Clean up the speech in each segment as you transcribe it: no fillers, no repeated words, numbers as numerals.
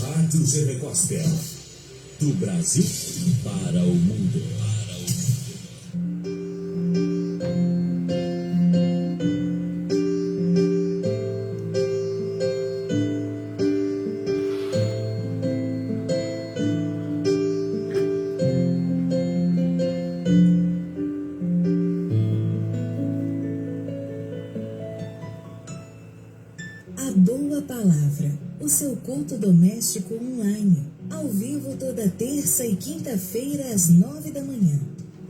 Rádio GV Gospel, do Brasil para o mundo. A Boa Palavra, o seu culto doméstico online, ao vivo toda terça e quinta-feira às 9 da manhã.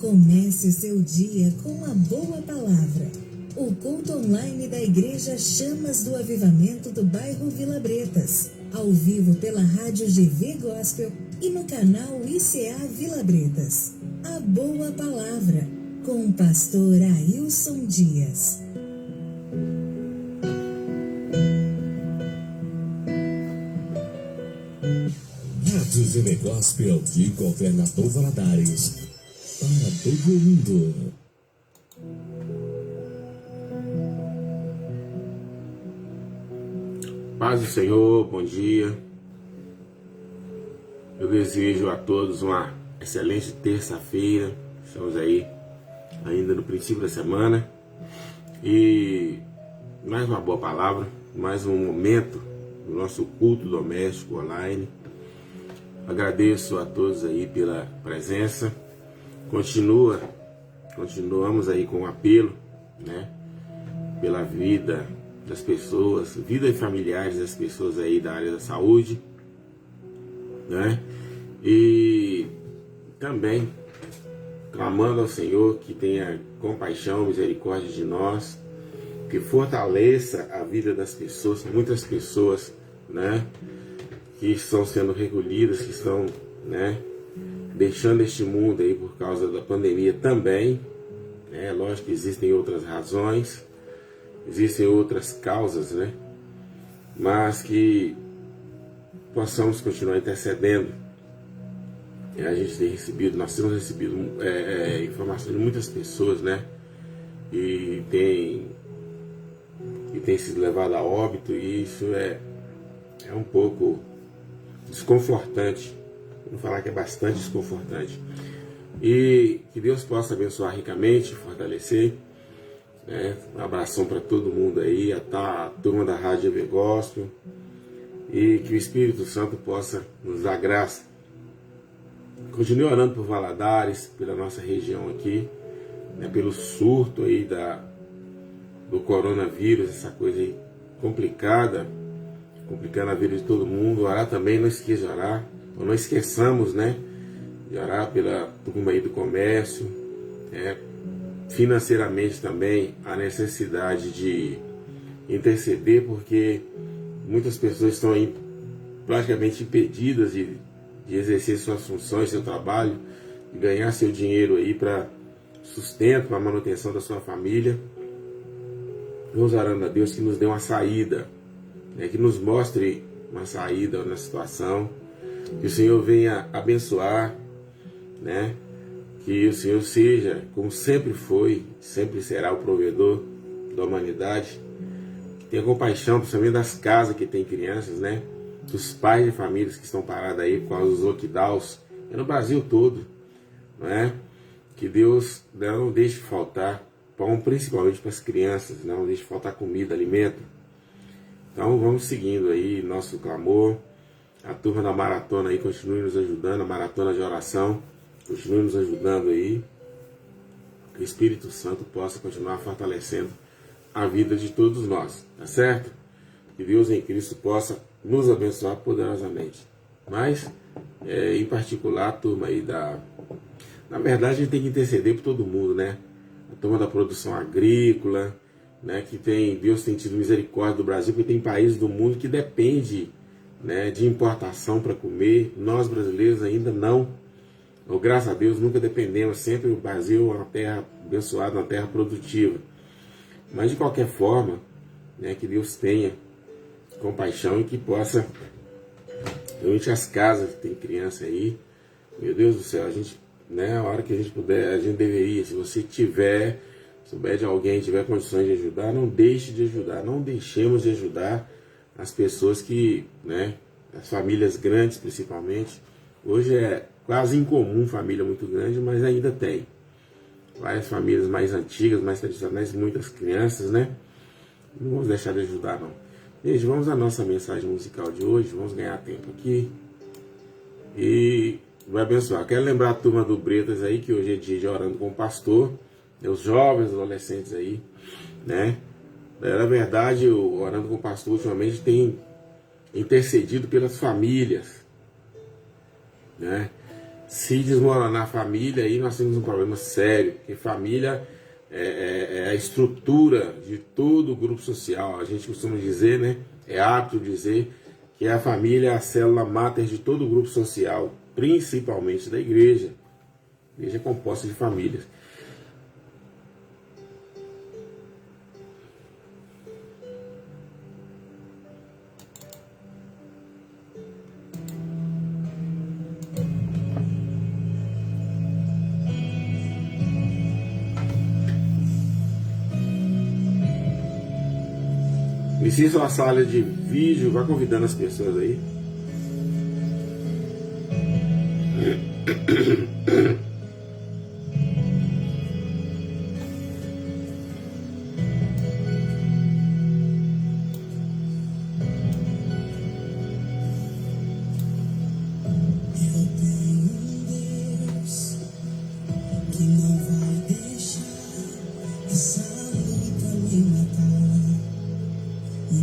Comece seu dia com a Boa Palavra. O culto online da Igreja Chamas do Avivamento do bairro Vila Bretas, ao vivo pela Rádio GV Gospel e no canal ICA Vila Bretas. A Boa Palavra, com o pastor Ailson Dias. Rádio GV Gospel de Governador Valadares, para todo mundo. Paz do Senhor, bom dia. Eu desejo a todos uma excelente terça-feira. Estamos aí ainda no princípio da semana. E mais uma boa palavra, mais um momento do nosso culto doméstico online. Agradeço a todos aí pela presença. Continuamos aí com o apelo, né? Pela vida das pessoas, vida e familiares das pessoas aí da área da saúde, né? E também clamando ao Senhor que tenha compaixão, misericórdia de nós, que fortaleça a vida das pessoas, muitas pessoas, né? Que estão sendo recolhidas, que estão, né, deixando este mundo aí por causa da pandemia também, né? Lógico que existem outras razões, existem outras causas, né? Mas que possamos continuar intercedendo. A gente tem recebido, nós temos recebido informações de muitas pessoas, né? E tem sido levado a óbito, e isso é um pouco desconfortante. Vamos falar que é bastante desconfortante. E que Deus possa abençoar ricamente, fortalecer. Um abração para todo mundo aí, a turma da Rádio GV Gospel, e que o Espírito Santo possa nos dar graça. Continue orando por Valadares, pela nossa região aqui, né, pelo surto aí do coronavírus, essa coisa aí complicada, complicando a vida de todo mundo. Orar também, não esqueça de orar, ou não esqueçamos, né, de orar pela turma aí do comércio, financeiramente também a necessidade de interceder, porque muitas pessoas estão aí praticamente impedidas de exercer suas funções, seu trabalho, de ganhar seu dinheiro aí para sustento, para manutenção da sua família. Vamos orando a Deus que nos dê uma saída, né, que nos mostre uma saída na situação, que o Senhor venha abençoar, né? Que o Senhor seja, como sempre foi, sempre será, o provedor da humanidade. Que tenha compaixão, principalmente das casas que tem crianças, né? Dos pais de famílias que estão parados aí por causa dos lockdowns, no Brasil todo, né? Que Deus não deixe faltar pão, principalmente para as crianças, não deixe faltar comida, alimento. Então vamos seguindo aí nosso clamor. A turma da maratona aí continue nos ajudando, a maratona de oração. Continue nos ajudando aí, que o Espírito Santo possa continuar fortalecendo a vida de todos nós, tá certo? Que Deus em Cristo possa nos abençoar poderosamente. Mas, em particular, a turma aí Na verdade, a gente tem que interceder por todo mundo, né? A turma da produção agrícola, né? Que Deus tem tido misericórdia do Brasil, porque tem países do mundo que depende, né, de importação para comer. Nós brasileiros ainda não. Ou, graças a Deus, nunca dependemos. Sempre o Brasil é uma terra abençoada, uma terra produtiva. Mas, de qualquer forma, né, que Deus tenha compaixão e que possa, realmente as casas que tem criança aí, meu Deus do céu, a gente, né, a hora que a gente puder, a gente deveria, se você souber de alguém, tiver condições de ajudar, não deixe de ajudar, não deixemos de ajudar as pessoas que, né, as famílias grandes principalmente. Hoje é quase incomum família muito grande, mas ainda tem. Várias famílias mais antigas, mais tradicionais, muitas crianças, né? Não vamos deixar de ajudar, não. Gente, vamos à nossa mensagem musical de hoje, vamos ganhar tempo aqui. E vai abençoar. Quero lembrar a turma do Bretas aí, que hoje é dia de Orando com o Pastor, os jovens, os adolescentes aí, né? Na verdade, o Orando com o Pastor ultimamente tem intercedido pelas famílias, né? Se desmoronar a família, aí nós temos um problema sério, porque família é a estrutura de todo o grupo social. A gente costuma dizer, né? É apto dizer que a família é a célula máter de todo o grupo social, principalmente da igreja. A igreja é composta de famílias. Inicie sua sala de vídeo, vá convidando as pessoas aí.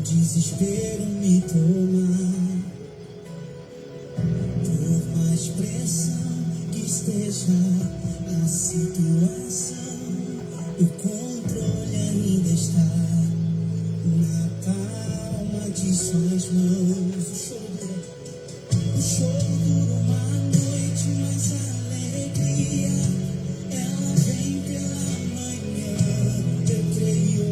Desespero me tomar, por mais pressão que esteja a situação, o controle ainda está na palma de suas mãos. O choro dura uma noite, mas a alegria ela vem pela manhã. Eu creio.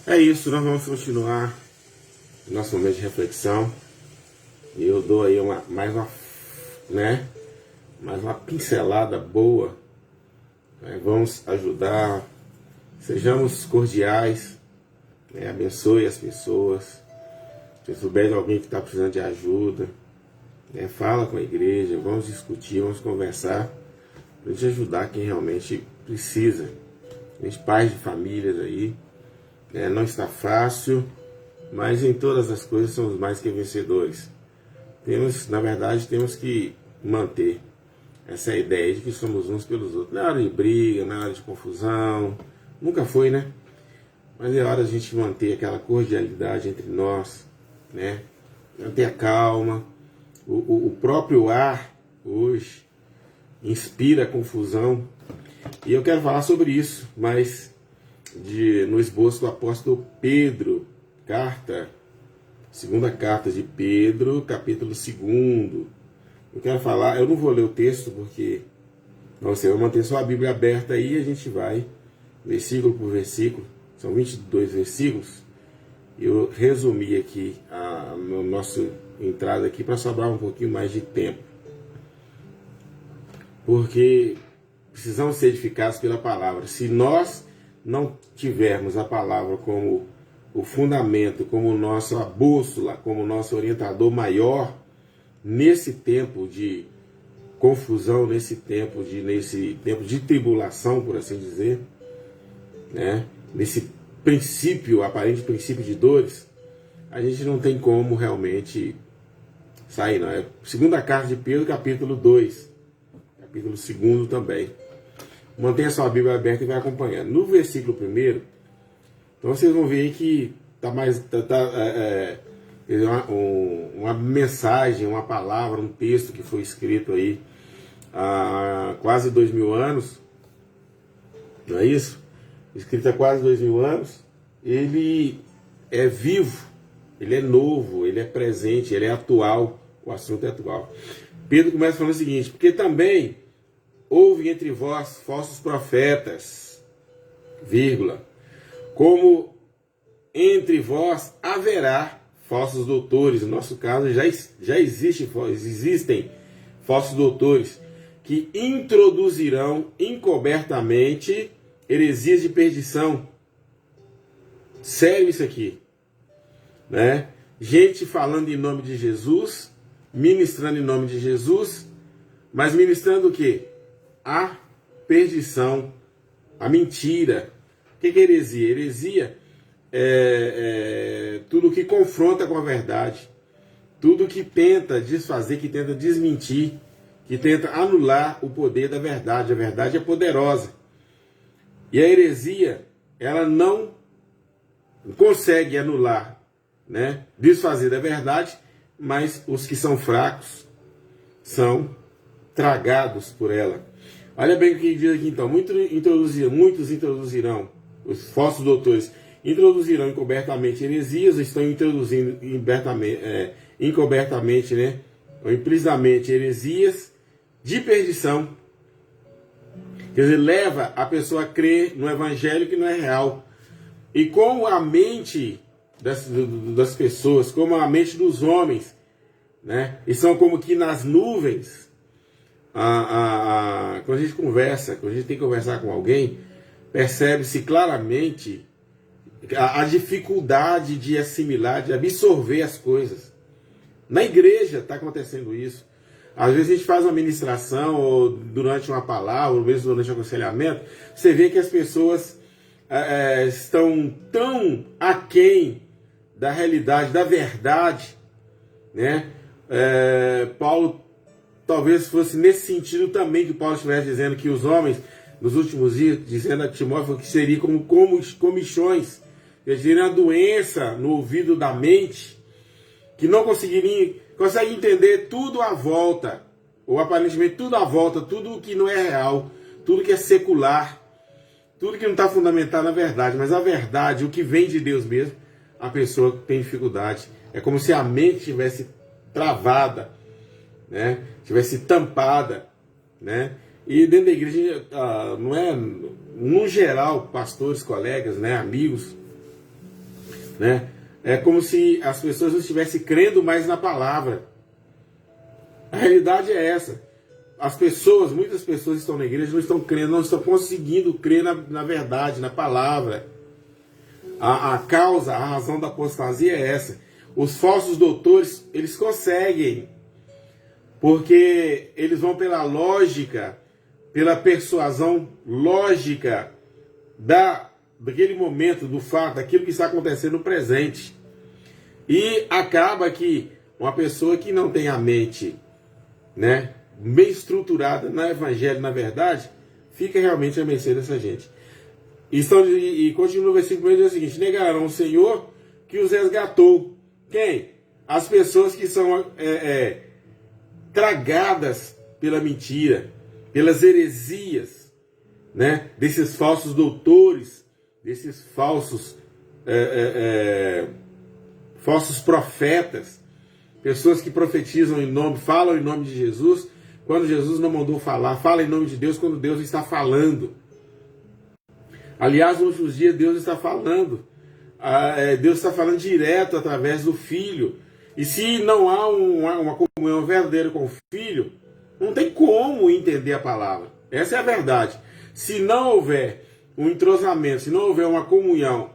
É isso, nós vamos continuar nosso momento de reflexão. E eu dou aí mais uma pincelada boa. Vamos ajudar, sejamos cordiais, abençoe as pessoas. Se souber de alguém que está precisando de ajuda, fala com a igreja, vamos discutir, vamos conversar, para a gente ajudar quem realmente precisa. A gente, pais de famílias aí, não está fácil, mas em todas as coisas somos mais que vencedores. Na verdade, temos que manter essa ideia de que somos uns pelos outros. Não é hora de briga, não é hora de confusão, nunca foi, né? Mas é hora de a gente manter aquela cordialidade entre nós, manter a calma. O próprio ar hoje inspira confusão. E eu quero falar sobre isso, mas no esboço do apóstolo Pedro, segunda carta de Pedro, capítulo 2. Eu quero falar, eu não vou ler o texto porque você vai manter só a Bíblia aberta aí e a gente vai versículo por versículo. São 22 versículos. Eu resumi aqui a nossa entrada aqui para sobrar um pouquinho mais de tempo. Porque precisamos ser edificados pela palavra. Se nós não tivermos a palavra como o fundamento, como nossa bússola, como nosso orientador maior, nesse tempo de confusão, nesse tempo de tribulação, por assim dizer, nesse aparente princípio de dores, a gente não tem como realmente sair, não. É segunda carta de Pedro, capítulo 2, capítulo 2 também. Mantenha sua Bíblia aberta e vai acompanhando. No versículo 1, então vocês vão ver que uma mensagem, uma palavra, um texto que foi escrito aí há quase 2000 anos, não é isso? Escrito há quase 2000 anos, ele é vivo, ele é novo, ele é presente, ele é atual, o assunto é atual. Pedro começa falando o seguinte: porque também houve entre vós falsos profetas, como entre vós haverá falsos doutores. No nosso caso já existem falsos doutores que introduzirão encobertamente heresias de perdição. Sério isso aqui, Gente falando em nome de Jesus, ministrando em nome de Jesus, mas ministrando o quê? A perdição, a mentira. O que é heresia? Heresia é tudo que confronta com a verdade, tudo que tenta desfazer, que tenta desmentir, que tenta anular o poder da verdade. A verdade é poderosa. E a heresia, ela não consegue anular, desfazer da verdade, mas os que são fracos são tragados por ela. Olha bem o que diz aqui então: muitos introduzirão, os falsos doutores introduzirão encobertamente heresias, estão introduzindo encobertamente, ou implicitamente, heresias de perdição. Quer dizer, leva a pessoa a crer no evangelho que não é real. E como a mente das pessoas, como a mente dos homens, e são como que nas nuvens. Quando a gente conversa, quando a gente tem que conversar com alguém, percebe-se claramente a dificuldade de assimilar, de absorver as coisas. Na igreja está acontecendo isso. Às vezes a gente faz uma ministração, ou durante uma palavra, ou mesmo durante um aconselhamento, você vê que as pessoas estão tão aquém da realidade, da verdade, Paulo, talvez fosse nesse sentido também que Paulo estivesse dizendo que os homens, nos últimos dias, dizendo a Timóteo que seria como comichões eles teriam uma doença no ouvido da mente, que não conseguem entender tudo à volta, ou aparentemente tudo à volta, tudo que não é real, tudo que é secular, tudo que não está fundamentado na verdade, mas a verdade, o que vem de Deus mesmo, a pessoa tem dificuldade. É como se a mente estivesse travada, né? Estivesse tampada, né? E dentro da igreja, não é, no geral, pastores, colegas, né, amigos, né? É como se as pessoas não estivessem crendo mais na palavra. A realidade é essa. Muitas pessoas estão na igreja, não estão crendo, não estão conseguindo crer na verdade, na palavra. A causa, a razão da apostasia é essa. Os falsos doutores, eles conseguem, porque eles vão pela lógica, pela persuasão lógica daquele momento, do fato, daquilo que está acontecendo no presente. E acaba que uma pessoa que não tem a mente, né, bem estruturada no evangelho, na verdade, fica realmente à mercê dessa gente. E continua o versículo 1, diz o seguinte: negarão o Senhor que os resgatou. Quem? As pessoas que são tragadas pela mentira, pelas heresias, né, desses falsos doutores, desses falsos profetas, pessoas que profetizam falam em nome de Jesus, quando Jesus não mandou falar, fala em nome de Deus quando Deus está falando. Aliás, nos últimos dias Deus está falando. Deus está falando direto através do Filho. E se não há uma comunhão verdadeira com o Filho, não tem como entender a palavra. Essa é a verdade. Se não houver um entrosamento, se não houver uma comunhão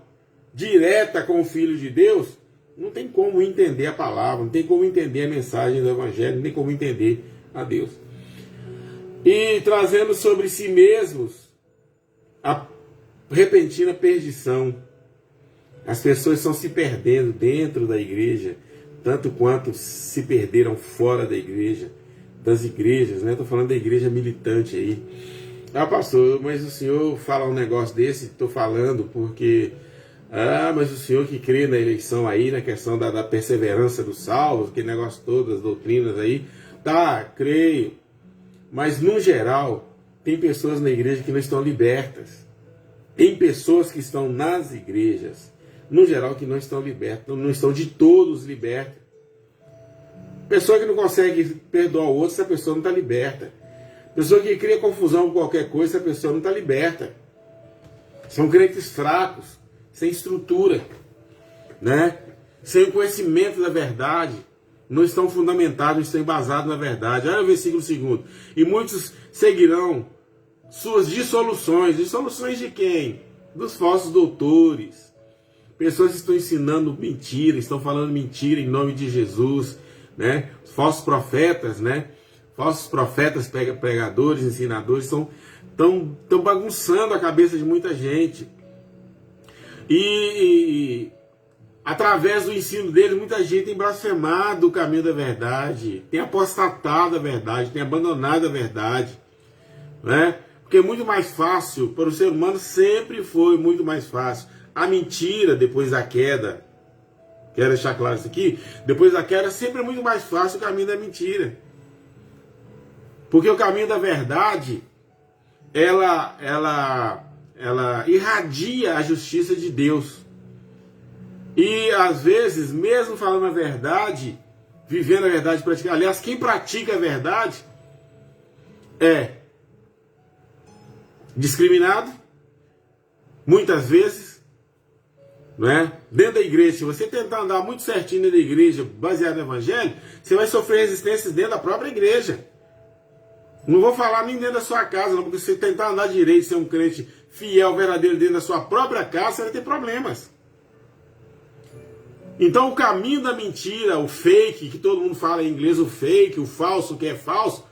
direta com o Filho de Deus, não tem como entender a palavra, não tem como entender a mensagem do Evangelho, não tem como entender a Deus. E trazendo sobre si mesmos a repentina perdição. As pessoas estão se perdendo dentro da igreja, tanto quanto se perderam fora da igreja, das igrejas, né? Estou falando da igreja militante aí. Pastor, mas o senhor fala um negócio desse? Estou falando porque... mas o senhor que crê na eleição aí, na questão da perseverança dos salvos, aquele negócio todo, as doutrinas aí, tá, creio. Mas, no geral, tem pessoas na igreja que não estão libertas. Tem pessoas que estão nas igrejas, no geral, que não estão libertas, não estão de todos libertas. Pessoa que não consegue perdoar o outro, essa pessoa não está liberta. Pessoa que cria confusão com qualquer coisa, essa pessoa não está liberta. São crentes fracos, sem estrutura, né? Sem conhecimento da verdade, não estão fundamentados, não estão embasados na verdade. Olha o versículo 2. E muitos seguirão suas dissoluções. Dissoluções de quem? Dos falsos doutores. Pessoas que estão ensinando mentira, estão falando mentira em nome de Jesus, né? Os falsos profetas, né? Falsos profetas, pregadores, ensinadores, estão bagunçando a cabeça de muita gente. E através do ensino deles, muita gente tem blasfemado o caminho da verdade, tem apostatado a verdade, tem abandonado a verdade, né? Porque é muito mais fácil, para o ser humano sempre foi muito mais fácil. A mentira, depois da queda, quero deixar claro isso aqui, depois da queda sempre é muito mais fácil o caminho da mentira. Porque o caminho da verdade, ela irradia a justiça de Deus. E às vezes, mesmo falando a verdade, vivendo a verdade, praticando, aliás, quem pratica a verdade é discriminado, muitas vezes, né? Dentro da igreja. Se você tentar andar muito certinho dentro da igreja, baseado no Evangelho, você vai sofrer resistências dentro da própria igreja. Não vou falar nem dentro da sua casa, não, porque se você tentar andar direito, ser um crente fiel, verdadeiro dentro da sua própria casa, você vai ter problemas. Então o caminho da mentira, o fake, que todo mundo fala em inglês, o fake, o falso, o que é falso,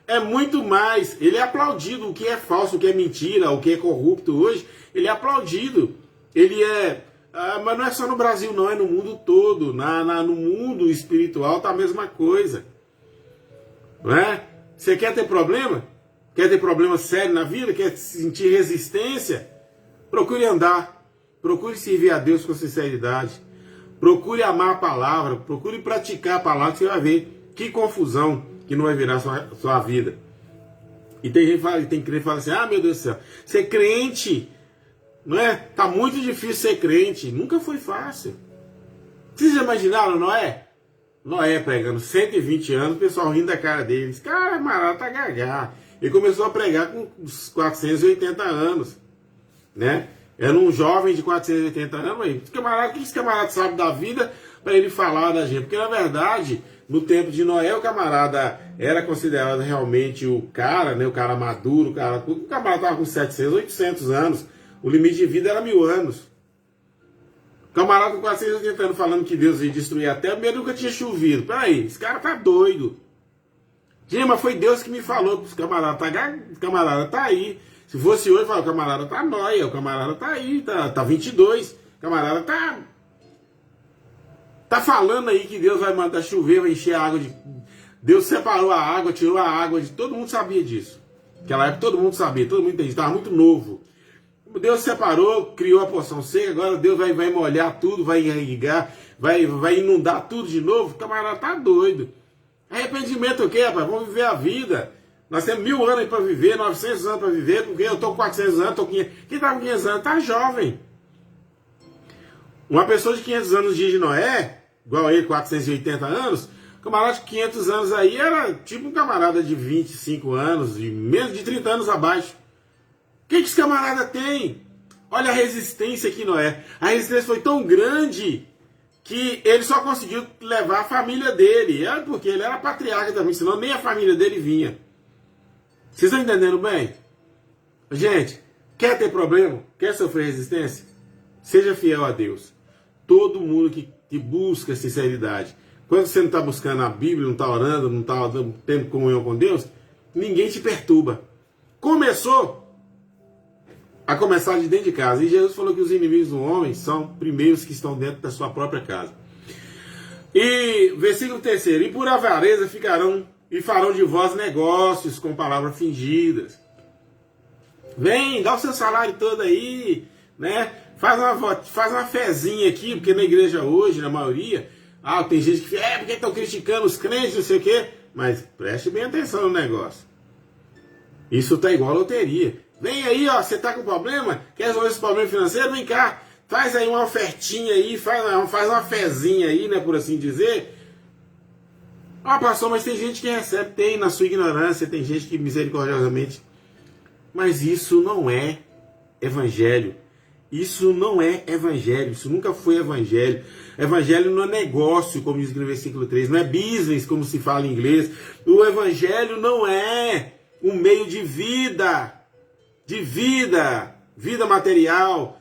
é muito mais, ele é aplaudido. O que é falso, o que é mentira, o que é corrupto hoje, ele é aplaudido. Ele é, mas não é só no Brasil não, é no mundo todo. No mundo espiritual está a mesma coisa. Não é? Você quer ter problema? Quer ter problema sério na vida? Quer sentir resistência? Procure andar Procure servir a Deus com sinceridade. Procure amar a palavra. Procure praticar a palavra, que você vai ver que confusão que não vai virar sua vida. E tem gente que fala, tem crente que fala assim, ah, meu Deus do céu, ser crente, não é? Tá muito difícil ser crente. Nunca foi fácil. Vocês já imaginaram Noé? Noé pregando 120 anos, o pessoal rindo da cara dele. Esse cara, camarada, tá gaga. Ele começou a pregar com uns 480 anos, né? Era um jovem de 480 anos, mas o que esse camarada sabe da vida para ele falar da gente? Porque, na verdade, no tempo de Noé, o camarada era considerado realmente o cara, né? O cara maduro, o camarada estava com 700, 800 anos. O limite de vida era 1000 anos. O camarada com 480 anos falando que Deus ia destruir a terra, mesmo nunca tinha chovido. Peraí, esse cara tá doido. Gente, mas foi Deus que me falou que o camarada tá aí. Se fosse hoje, fala, o camarada tá nóia, o camarada tá aí, tá 22. O camarada tá falando aí que Deus vai mandar chover, vai encher a água de... Deus separou a água, tirou a água de... Todo mundo sabia disso. Naquela época todo mundo sabia, todo mundo entendia, estava muito novo. Deus separou, criou a porção seca, agora Deus vai molhar tudo, vai irrigar, vai inundar tudo de novo. O camarada tá doido. Arrependimento o quê, rapaz? Vamos viver a vida. Nós temos 1000 anos para viver, 900 anos para viver, porque eu tô com 400 anos, tô com 500. Quem tá com 500 anos tá jovem. Uma pessoa de 500 anos de Noé, igual a ele, 480 anos, o camarada de 500 anos aí era tipo um camarada de 25 anos, de menos de 30 anos abaixo. O que esse camarada tem? Olha a resistência que Noé. A resistência foi tão grande que ele só conseguiu levar a família dele. É porque ele era patriarca também, senão nem a família dele vinha. Vocês estão entendendo bem? Gente, quer ter problema? Quer sofrer resistência? Seja fiel a Deus. Todo mundo que busca sinceridade. Quando você não está buscando a Bíblia, não está orando, não está tendo comunhão com Deus, ninguém te perturba. A começar de dentro de casa. E Jesus falou que os inimigos do homem são primeiros que estão dentro da sua própria casa. E versículo 3: e por avareza ficarão e farão de vós negócios com palavras fingidas. Vem, dá o seu salário todo aí, né? Faz uma fezinha aqui, porque na igreja hoje, na maioria, tem gente que porque estão criticando os crentes, não sei o quê. Mas preste bem atenção no negócio. Isso tá igual a loteria. Vem aí, ó, você tá com problema? Quer resolver esse problema financeiro? Vem cá, faz aí uma ofertinha aí, faz uma fezinha aí, né, por assim dizer. Pastor, mas tem gente que recebe, tem na sua ignorância, tem gente que misericordiosamente. Mas isso não é evangelho. Isso não é evangelho, isso nunca foi evangelho. Evangelho não é negócio, como diz no versículo 3, não é business, como se fala em inglês. O evangelho não é um meio de vida material.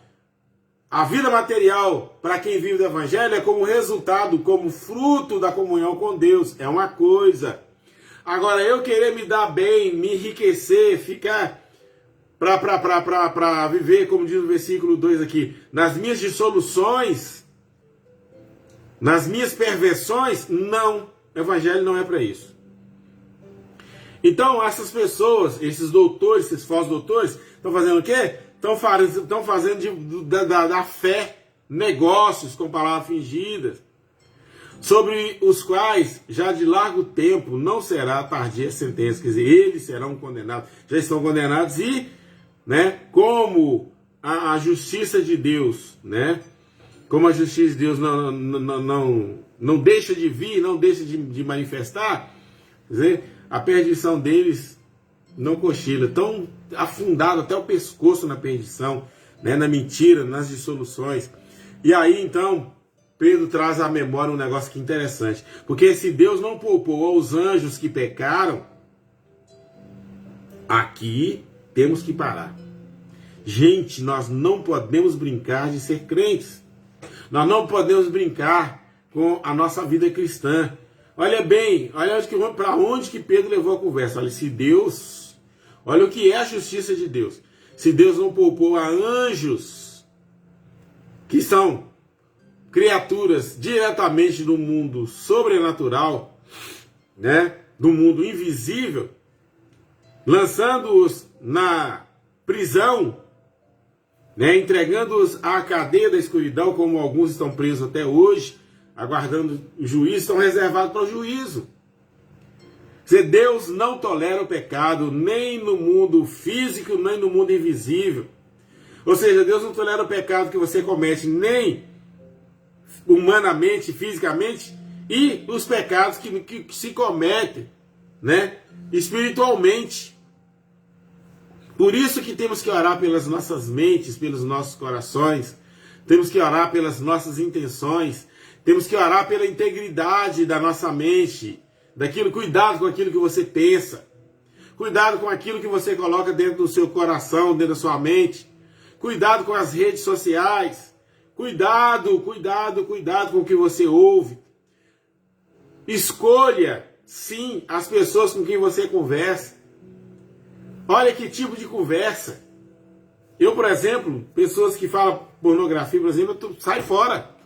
A vida material, para quem vive do evangelho, é como resultado, como fruto da comunhão com Deus. É uma coisa. Agora, eu querer me dar bem, me enriquecer, ficar para viver, como diz no versículo 2 aqui, nas minhas dissoluções, nas minhas perversões, não. O evangelho não é para isso. Então, essas pessoas, esses doutores, esses falsos doutores, estão fazendo o quê? Estão fazendo da fé negócios com palavras fingidas, sobre os quais já de largo tempo não será tardia a sentença. Quer dizer, eles serão condenados, já estão condenados e, né, como a justiça de Deus, né, como a justiça de Deus não deixa de vir, não deixa de manifestar, quer dizer, a perdição deles não cochila, estão afundados até o pescoço na perdição, né, na mentira, nas dissoluções. E aí, então, Pedro traz à memória um negócio que é interessante. Porque se Deus não poupou aos anjos que pecaram, aqui temos que parar. Gente, nós não podemos brincar de ser crentes. Nós não podemos brincar com a nossa vida cristã. Olha bem, olha para onde que Pedro levou a conversa. Olha, se Deus... Olha o que é a justiça de Deus. Se Deus não poupou a anjos, que são criaturas diretamente do mundo sobrenatural, né, do mundo invisível, lançando-os na prisão, né? Entregando-os à cadeia da escuridão, como alguns estão presos até hoje, aguardando o juízo, estão reservados para o juízo. Deus não tolera o pecado, nem no mundo físico, nem no mundo invisível. Ou seja, Deus não tolera o pecado que você comete, nem humanamente, fisicamente, e os pecados que se cometem, né, espiritualmente. Por isso que temos que orar pelas nossas mentes, pelos nossos corações, temos que orar pelas nossas intenções, temos que orar pela integridade da nossa mente, cuidado com aquilo que você pensa, cuidado com aquilo que você coloca dentro do seu coração, dentro da sua mente, cuidado com as redes sociais, cuidado com o que você ouve. Escolha, sim, as pessoas com quem você conversa. Olha que tipo de conversa. Eu, por exemplo, pessoas que falam pornografia, por exemplo, sai fora.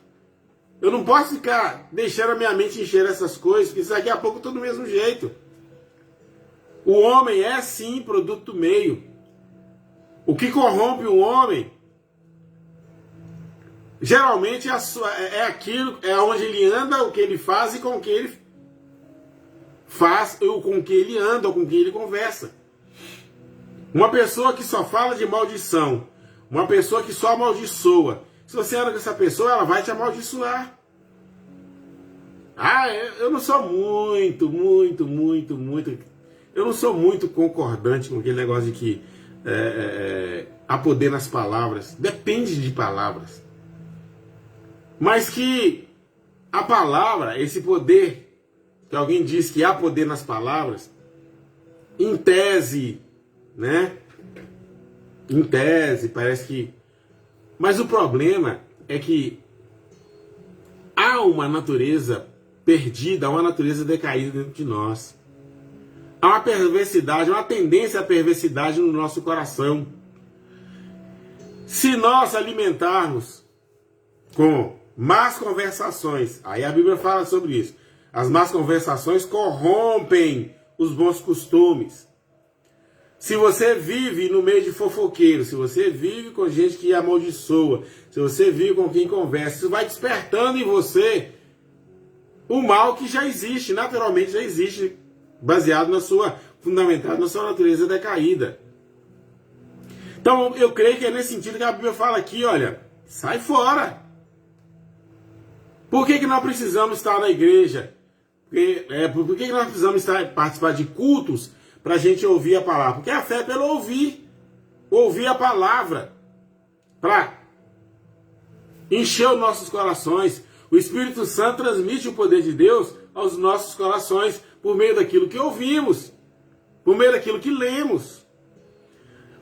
Eu não posso ficar deixando a minha mente encher essas coisas, porque daqui a pouco eu estou do mesmo jeito. O homem é, sim, produto do meio. O que corrompe o homem, geralmente é onde ele anda, o que ele faz e com o que ele faz, ou com o que ele anda, ou com quem ele conversa. Uma pessoa que só fala de maldição, uma pessoa que só amaldiçoa, se você anda com essa pessoa, ela vai te amaldiçoar. Eu não sou eu não sou muito concordante com aquele negócio de que há poder nas palavras. Depende de palavras. Mas que a palavra, esse poder, que alguém diz que há poder nas palavras, em tese, né? Em tese, parece que... Mas o problema é que há uma natureza perdida, há uma natureza decaída dentro de nós. Há uma perversidade, uma tendência à perversidade no nosso coração. Se nós alimentarmos com más conversações, aí a Bíblia fala sobre isso, as más conversações corrompem os bons costumes. Se você vive no meio de fofoqueiros, se você vive com gente que amaldiçoa, se você vive com quem conversa, isso vai despertando em você o mal que já existe, naturalmente já existe, fundamentado na sua natureza decaída. Então eu creio que é nesse sentido que a Bíblia fala aqui, olha, sai fora. Por que nós precisamos estar na igreja? Por que nós precisamos participar de cultos para a gente ouvir a palavra? Porque a fé é pelo ouvir a palavra, para encher os nossos corações. O Espírito Santo transmite o poder de Deus aos nossos corações por meio daquilo que ouvimos, por meio daquilo que lemos.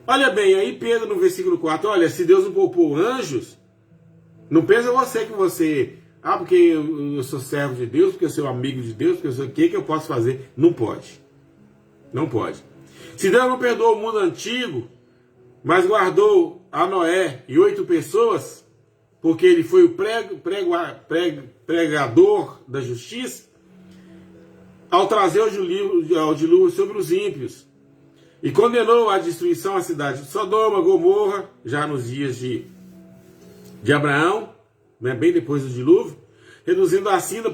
Olha bem, aí Pedro no versículo 4, olha, se Deus não poupou anjos, não pensa você, porque eu sou servo de Deus, porque eu sou amigo de Deus, porque eu sou o que eu posso fazer? Não pode. Não pode. Se Deus não perdoou o mundo antigo, mas guardou a Noé e 8 pessoas, porque ele foi o pregador da justiça, ao trazer o dilúvio sobre os ímpios, e condenou à destruição a cidade de Sodoma, Gomorra, já nos dias de Abraão, né, bem depois do dilúvio, reduzindo a cinza,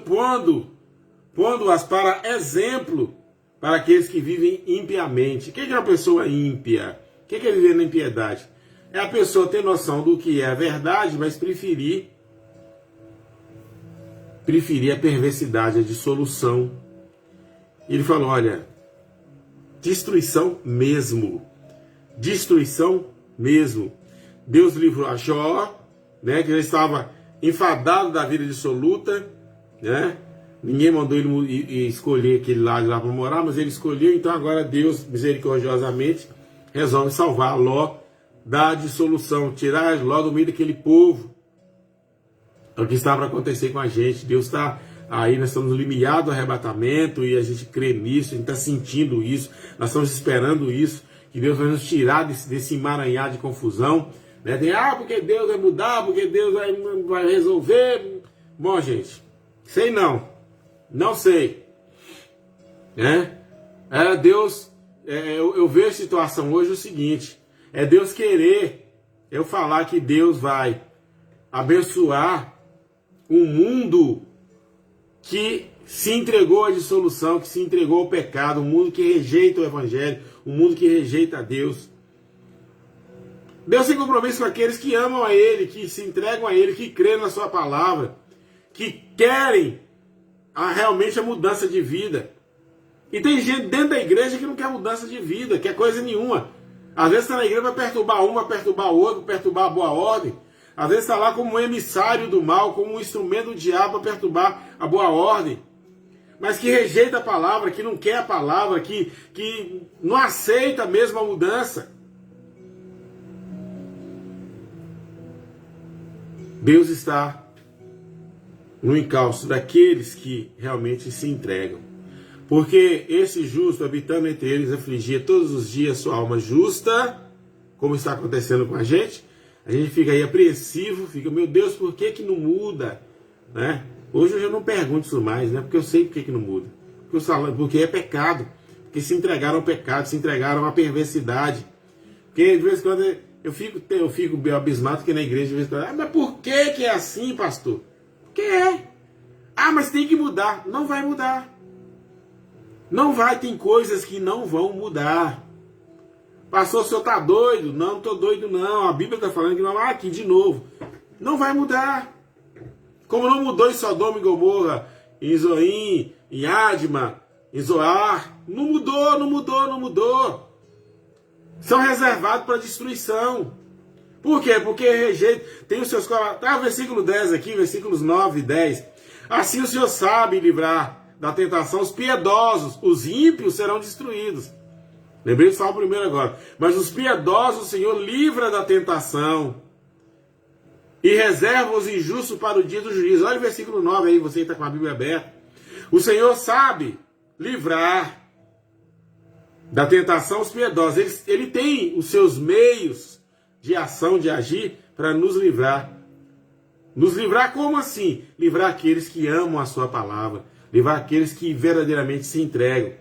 pondo-as para exemplo para aqueles que vivem impiamente. O que é uma pessoa ímpia? O que é viver na impiedade? É a pessoa ter noção do que é a verdade, mas preferir a perversidade, a dissolução. Ele falou, olha, destruição mesmo. Destruição mesmo. Deus livrou a Jó, né, que já estava enfadado da vida dissoluta, né? Ninguém mandou ele escolher aquele lado lá para morar, mas ele escolheu, então agora Deus, misericordiosamente, resolve salvar Ló da dissolução, tirar Ló do meio daquele povo. É o que está para acontecer com a gente. Deus está aí, nós estamos no limiar do arrebatamento e a gente crê nisso, a gente está sentindo isso, nós estamos esperando isso, que Deus vai nos tirar desse emaranhado de confusão, né? Porque Deus vai mudar, porque Deus vai resolver. Bom, gente, sei não sei, né? Deus, eu vejo a situação hoje o seguinte, é Deus querer eu falar que Deus vai abençoar um mundo que se entregou à dissolução, que se entregou ao pecado, um mundo que rejeita o Evangelho, um mundo que rejeita a Deus. Deus tem compromisso com aqueles que amam a Ele, que se entregam a Ele, que creem na Sua palavra, que querem realmente a mudança de vida. E tem gente dentro da igreja que não quer mudança de vida, quer coisa nenhuma. Às vezes está na igreja para perturbar um, para perturbar o outro, para perturbar a boa ordem. Às vezes está lá como um emissário do mal, como um instrumento do diabo para perturbar a boa ordem. Mas que rejeita a palavra, que não quer a palavra, que não aceita mesmo a mudança. Deus está no encalço daqueles que realmente se entregam. Porque esse justo, habitando entre eles, afligia todos os dias sua alma justa, como está acontecendo com a gente fica aí apreensivo, fica, meu Deus, por que não muda? Né? Hoje eu já não pergunto isso mais, né? Porque eu sei por que não muda. Porque é pecado. Porque se entregaram ao pecado, se entregaram à perversidade. Porque de vez em quando eu fico abismado que na igreja de vez em quando, mas por que é assim, pastor? Porque é. Mas tem que mudar. Não vai mudar. Não vai, tem coisas que não vão mudar. Pastor, o senhor está doido? Não estou doido não. A Bíblia está falando que não. Aqui de novo. Não vai mudar. Como não mudou em Sodoma e Gomorra, em Zoim, em Adma, em Zoar. Não mudou. São reservados para destruição. Por quê? Porque rejeita. Tem os seus... o versículo 10 aqui, versículos 9 e 10. Assim o Senhor sabe livrar da tentação os piedosos, os ímpios serão destruídos. Lembrei de falar primeiro agora. Mas os piedosos o Senhor livra da tentação e reserva os injustos para o dia do juízo. Olha o versículo 9 aí, você que está com a Bíblia aberta. O Senhor sabe livrar da tentação os piedosos. Ele tem os seus meios de ação, de agir, para nos livrar. Nos livrar como assim? Livrar aqueles que amam a sua palavra. Livrar aqueles que verdadeiramente se entregam.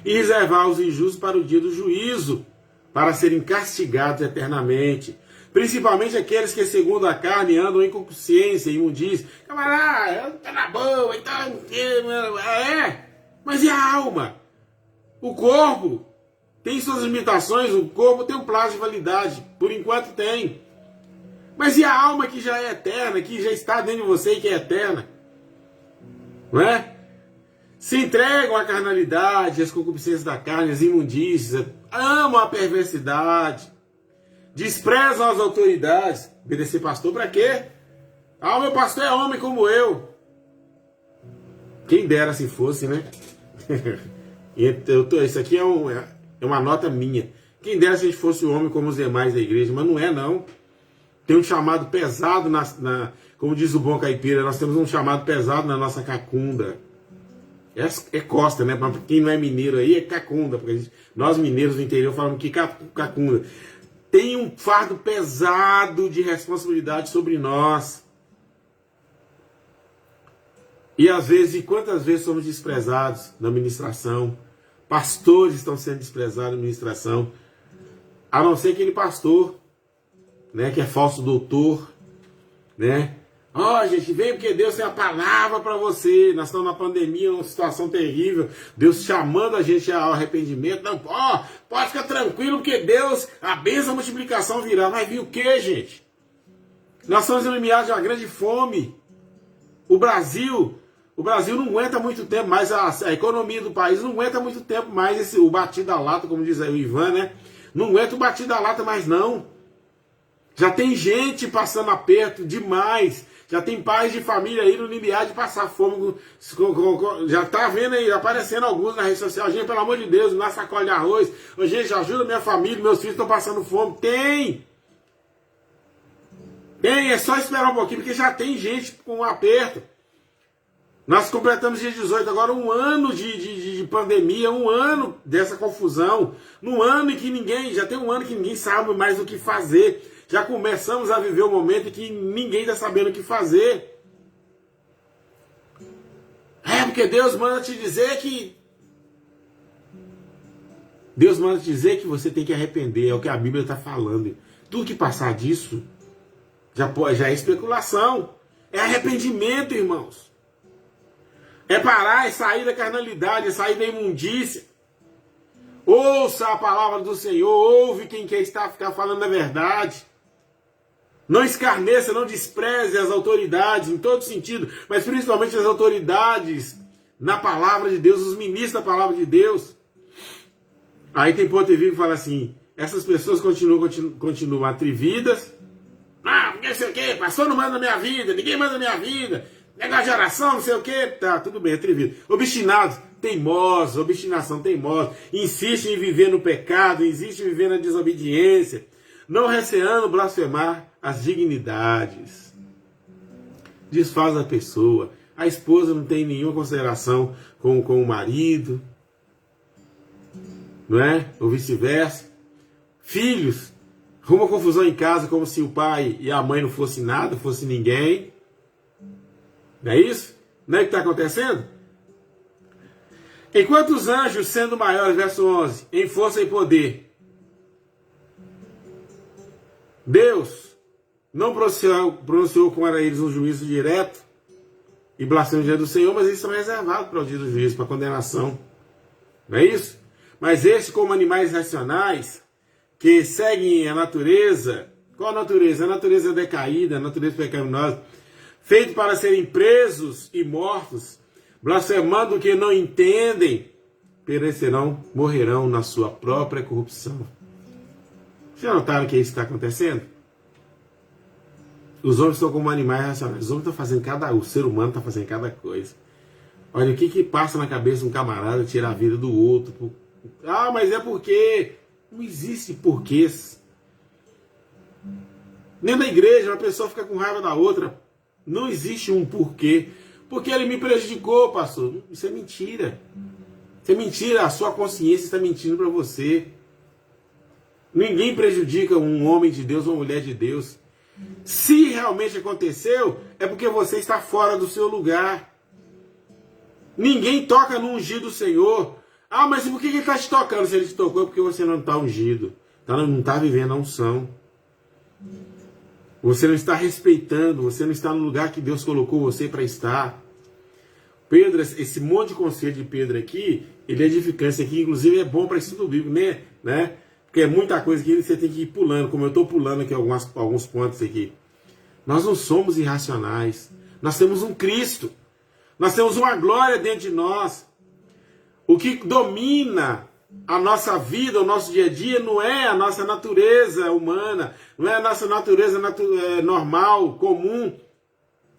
E reservar os injustos para o dia do juízo, para serem castigados eternamente. Principalmente aqueles que, segundo a carne, andam em concupiscência, imundícia. Camarada, tá na boa, então... Mas e a alma? O corpo tem suas limitações, o corpo tem um prazo de validade. Por enquanto tem. Mas e a alma que já é eterna, que já está dentro de você e que é eterna? Não é? Se entregam à carnalidade, às concupiscências da carne, às imundícias, amam a perversidade, desprezam as autoridades. Obedecer pastor para quê? Meu pastor é homem como eu. Quem dera se fosse, né? Isso aqui é uma nota minha. Quem dera se a gente fosse homem como os demais da igreja, mas não é não. Tem um chamado pesado, como diz o bom caipira, nós temos um chamado pesado na nossa cacunda. É costa, né? Para quem não é mineiro aí, é cacunda. Porque nós mineiros do interior falamos que cacunda. Tem um fardo pesado de responsabilidade sobre nós. E às vezes, e quantas vezes somos desprezados na ministração? Pastores estão sendo desprezados na ministração. A não ser aquele pastor, né, que é falso doutor, né? Gente, vem porque Deus tem a palavra para você. Nós estamos na pandemia, uma situação terrível. Deus chamando a gente ao arrependimento. Não, pode ficar tranquilo porque Deus, a bênção, a multiplicação virá. Mas vir o que, gente? Nós estamos em meados de uma grande fome. O Brasil não aguenta muito tempo mais, a economia do país não aguenta muito tempo mais o batido da lata, como diz aí o Ivan, né? Não aguenta o batido da lata mais não. Já tem gente passando aperto demais. Já tem pais de família aí no limiar de passar fome. Já tá vendo aí, aparecendo alguns na rede social. Gente, pelo amor de Deus, na sacola de arroz. Gente, ajuda minha família, meus filhos estão passando fome. Tem, é só esperar um pouquinho, porque já tem gente com um aperto. Nós completamos dia 18, agora um ano de pandemia, um ano dessa confusão. Num ano em que já tem um ano que ninguém sabe mais o que fazer. Já começamos a viver o momento em que ninguém está sabendo o que fazer. Porque Deus manda te dizer que... Deus manda te dizer que você tem que arrepender. É o que a Bíblia está falando. Tudo que passar disso já é especulação. É arrependimento, irmãos. É parar, é sair da carnalidade, é sair da imundícia. Ouça a palavra do Senhor, ouve quem quer ficar falando a verdade. Não escarneça, não despreze as autoridades em todo sentido, mas principalmente as autoridades na palavra de Deus, os ministros da palavra de Deus. Aí tem ponto de vista que fala assim, essas pessoas continuam atrevidas. Ah, não sei o que, pastor não manda na minha vida, ninguém manda na minha vida. Negócio de oração, não sei o que. Tá, tudo bem, atrevido. Obstinados, teimosos, obstinação teimosa. Insistem em viver no pecado, insistem em viver na desobediência. Não receando blasfemar as dignidades. Desfaz a pessoa. A esposa não tem nenhuma consideração com o marido. Não é? Ou vice-versa. Filhos, uma confusão em casa como se o pai e a mãe não fossem nada, fosse ninguém. Não é isso? Não é o que está acontecendo? Enquanto os anjos, sendo maiores, verso 11, em força e poder, Deus não pronunciou contra eles um juízo direto e blasfêmia diante do Senhor, mas eles são reservados para o dia do juízo, para a condenação. Não é isso? Mas estes, como animais racionais, que seguem a natureza, qual a natureza? A natureza decaída, a natureza pecaminosa, feito para serem presos e mortos, blasfemando o que não entendem, perecerão, morrerão na sua própria corrupção. Já notaram que é isso que está acontecendo? Os homens estão como animais racionais. Os homens estão fazendo o ser humano está fazendo cada coisa. Olha, o que passa na cabeça de um camarada tirar a vida do outro? Ah, mas é porque não existe porquês. Nem na igreja, uma pessoa fica com raiva da outra. Não existe um porquê. Porque ele me prejudicou, pastor. Isso é mentira. Isso é mentira. A sua consciência está mentindo para você. Ninguém prejudica um homem de Deus ou uma mulher de Deus. Se realmente aconteceu, é porque você está fora do seu lugar. Ninguém toca no ungido do Senhor. Ah, mas por que ele está te tocando? Se ele te tocou é porque você não está ungido. Não está vivendo a unção. Você não está respeitando, você não está no lugar que Deus colocou você para estar. Pedro, esse monte de conselho de Pedro aqui, ele é edificante. Esse aqui, inclusive, é bom para estudo bíblico, né? Porque é muita coisa que você tem que ir pulando, como eu estou pulando aqui alguns pontos aqui. Nós não somos irracionais. Nós temos um Cristo. Nós temos uma glória dentro de nós. O que domina a nossa vida, o nosso dia a dia, não é a nossa natureza humana, não é a nossa natureza normal, comum,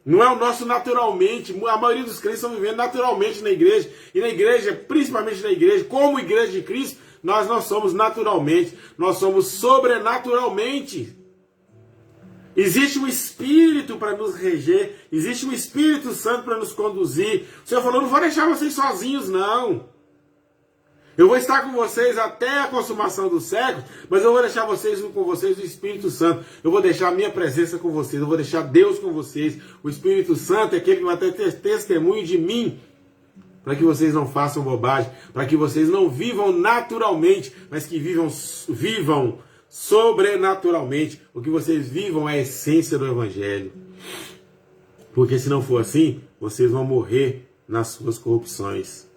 não é o nosso naturalmente. A maioria dos crentes estão vivendo naturalmente na igreja, e na igreja, principalmente na igreja, como igreja de Cristo, nós não somos naturalmente, nós somos sobrenaturalmente. Existe um Espírito para nos reger, existe um Espírito Santo para nos conduzir. O Senhor falou, não vou deixar vocês sozinhos, não. Eu vou estar com vocês até a consumação do século, mas eu vou deixar com vocês o Espírito Santo. Eu vou deixar a minha presença com vocês, eu vou deixar Deus com vocês. O Espírito Santo é aquele que vai ter testemunho de mim, para que vocês não façam bobagem, para que vocês não vivam naturalmente, mas que vivam sobrenaturalmente. O que vocês vivam é a essência do Evangelho. Porque se não for assim, vocês vão morrer nas suas corrupções.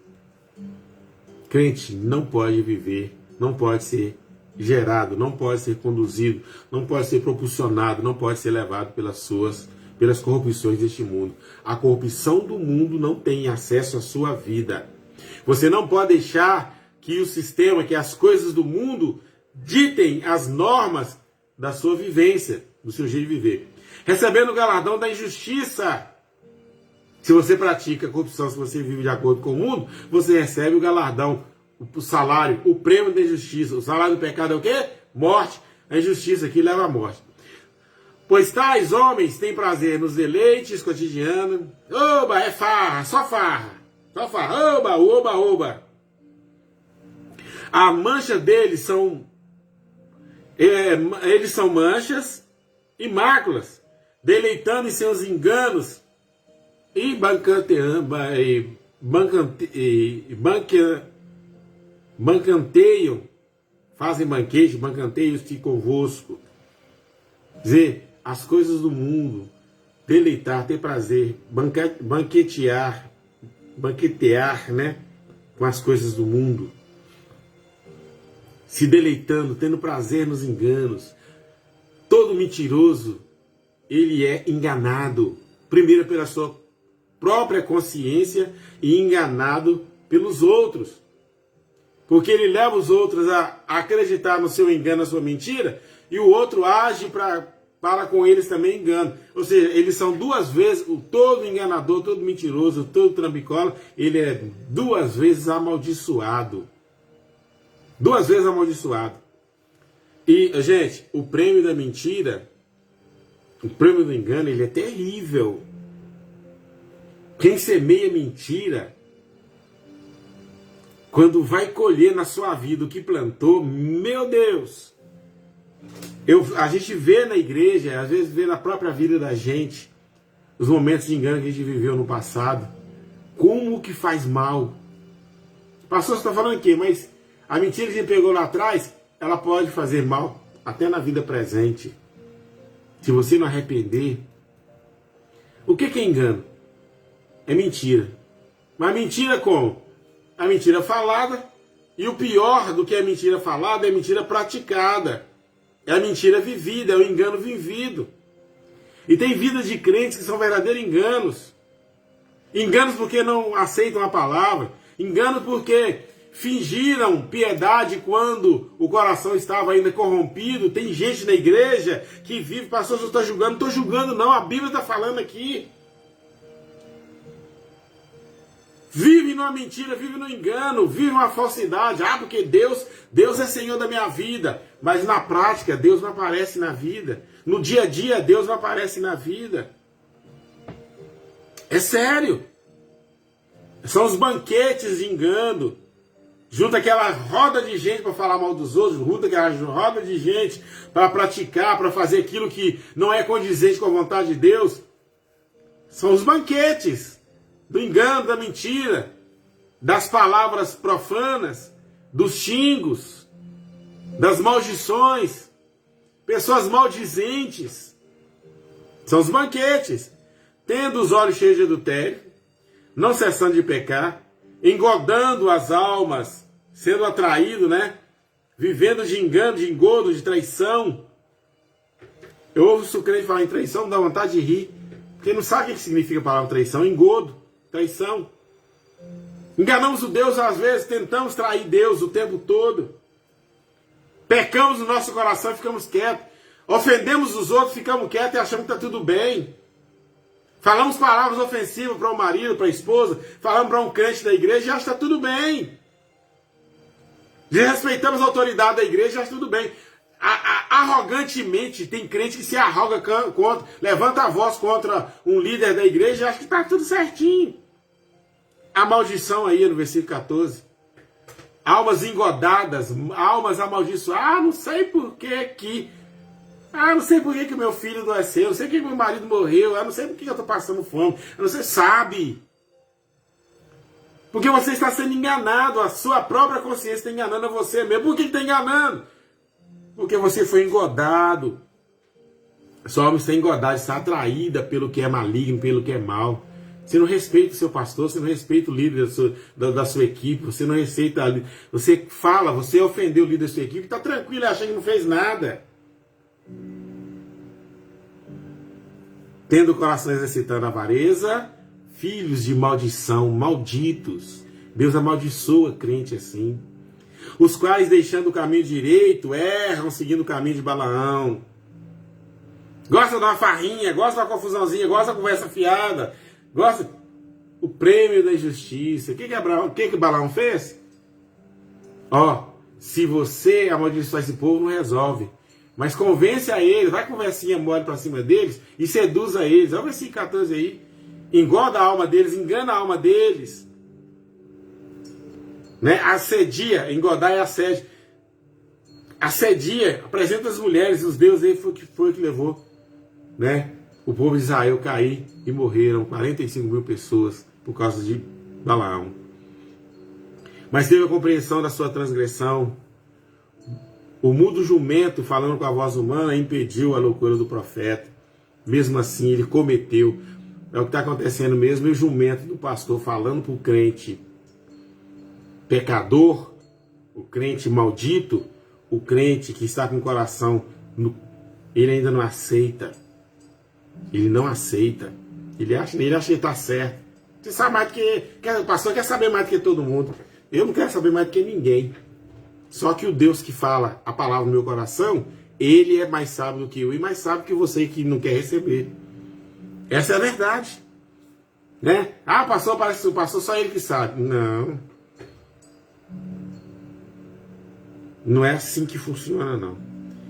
Crente não pode viver, não pode ser gerado, não pode ser conduzido, não pode ser propulsionado, não pode ser levado pelas corrupções deste mundo. A corrupção do mundo não tem acesso à sua vida. Você não pode deixar que o sistema, que as coisas do mundo ditem as normas da sua vivência, do seu jeito de viver. Recebendo o galardão da injustiça. Se você pratica corrupção, se você vive de acordo com o mundo, você recebe o galardão, o salário, o prêmio da injustiça. O salário do pecado é o quê? Morte. A injustiça aqui leva à morte. Pois tais homens têm prazer nos deleites cotidianos. Oba, é farra, só farra. Só farra, oba, oba, oba. A mancha deles são... eles são manchas e máculas, deleitando em seus enganos e bancanteiam, fazem banquete, bancanteios-te convosco. Dizer, as coisas do mundo, deleitar, ter prazer, banquetear, né, com as coisas do mundo, se deleitando, tendo prazer nos enganos. Todo mentiroso, ele é enganado, primeiro pela sua própria consciência e enganado pelos outros. Porque ele leva os outros a acreditar no seu engano, na sua mentira, e o outro age para com eles também engano. Ou seja, eles são duas vezes, todo enganador, todo mentiroso, todo trambicola, ele é duas vezes amaldiçoado. Duas vezes amaldiçoado. E, gente, o prêmio da mentira, o prêmio do engano, ele é terrível. Quem semeia mentira, quando vai colher na sua vida o que plantou, meu Deus! A gente vê na igreja, às vezes vê na própria vida da gente, os momentos de engano que a gente viveu no passado, como que faz mal. Pastor, você está falando o quê? Mas a mentira que a gente pegou lá atrás, ela pode fazer mal até na vida presente. Se você não arrepender. O que é engano? É mentira. Mas mentira como? A mentira falada. E o pior do que a mentira falada é a mentira praticada. É a mentira vivida, é o engano vivido. E tem vidas de crentes que são verdadeiros enganos. Enganos porque não aceitam a palavra. Enganos porque fingiram piedade quando o coração estava ainda corrompido. Tem gente na igreja que vive, pastor, eu estou julgando. Não estou julgando não, a Bíblia está falando aqui. Vive numa mentira, vive no engano, vive uma falsidade. Ah, porque Deus é Senhor da minha vida. Mas na prática, Deus não aparece na vida. No dia a dia, Deus não aparece na vida. É sério. São os banquetes de engano. Junta aquela roda de gente para falar mal dos outros, junta aquela roda de gente para praticar, para fazer aquilo que não é condizente com a vontade de Deus. São os banquetes do engano, da mentira, das palavras profanas, dos xingos, das maldições, pessoas maldizentes. São os banquetes, tendo os olhos cheios de adultério, não cessando de pecar, engodando as almas, sendo atraído, né? Vivendo de engano, de engodo, de traição. Eu ouço o crente falar em traição, me dá vontade de rir, porque não sabe o que significa a palavra traição, engodo. Traição. Enganamos o Deus às vezes, tentamos trair Deus o tempo todo. Pecamos no nosso coração e ficamos quietos. Ofendemos os outros, ficamos quietos e achamos que está tudo bem. Falamos palavras ofensivas para o marido, para a esposa, falamos para um crente da igreja e acha que está tudo bem. Desrespeitamos a autoridade da igreja e acha tudo bem. Arrogantemente, tem crente que se arroga contra, levanta a voz contra um líder da igreja e acha que está tudo certinho. A maldição aí no versículo 14. Almas engodadas, almas amaldiçoadas. Não sei por que não sei por que o meu filho adoeceu, não sei por que meu marido morreu, não sei por que eu estou passando fome. Você sabe. Porque você está sendo enganado, a sua própria consciência está enganando a você mesmo. Por que está enganando? Porque você foi engodado. A sua alma está engodada, está atraída pelo que é maligno, pelo que é mal. Você não respeita o seu pastor, você não respeita o líder da sua equipe, você não respeita, você fala, você ofendeu o líder da sua equipe, está tranquilo, achando que não fez nada. Tendo o coração exercitando a avareza, filhos de maldição, malditos. Deus amaldiçoa crente assim. Os quais, deixando o caminho direito, erram seguindo o caminho de Balaão. Gosta de uma farrinha, gosta de uma confusãozinha, gosta da conversa fiada, gosta o prêmio da injustiça. O que Balaão fez? Se você amaldiçoar esse povo, não resolve. Mas convence a eles, vai conversinha mole para cima deles e seduz a eles. Olha o versículo 14 aí. Engoda a alma deles, engana a alma deles. Né? Assedia, engodar é assédio. Assedia, apresenta as mulheres, os deuses aí foi que levou, né, o povo de Israel cair e morreram 45 mil pessoas por causa de Balaão. Mas teve a compreensão da sua transgressão. O mudo jumento, falando com a voz humana, impediu a loucura do profeta. Mesmo assim, ele cometeu. É o que está acontecendo mesmo. E o jumento do pastor falando para o crente pecador, o crente maldito, o crente que está com o coração, ele ainda não aceita. Ele não aceita. Ele acha que está certo. Você sabe mais do que... O pastor quer saber mais do que todo mundo. Eu não quero saber mais do que ninguém. Só que o Deus que fala a palavra no meu coração, ele é mais sábio do que eu e mais sábio que você que não quer receber. Essa é a verdade. Né? Ah, o pastor parece o pastor, só ele que sabe. Não. Não é assim que funciona, não.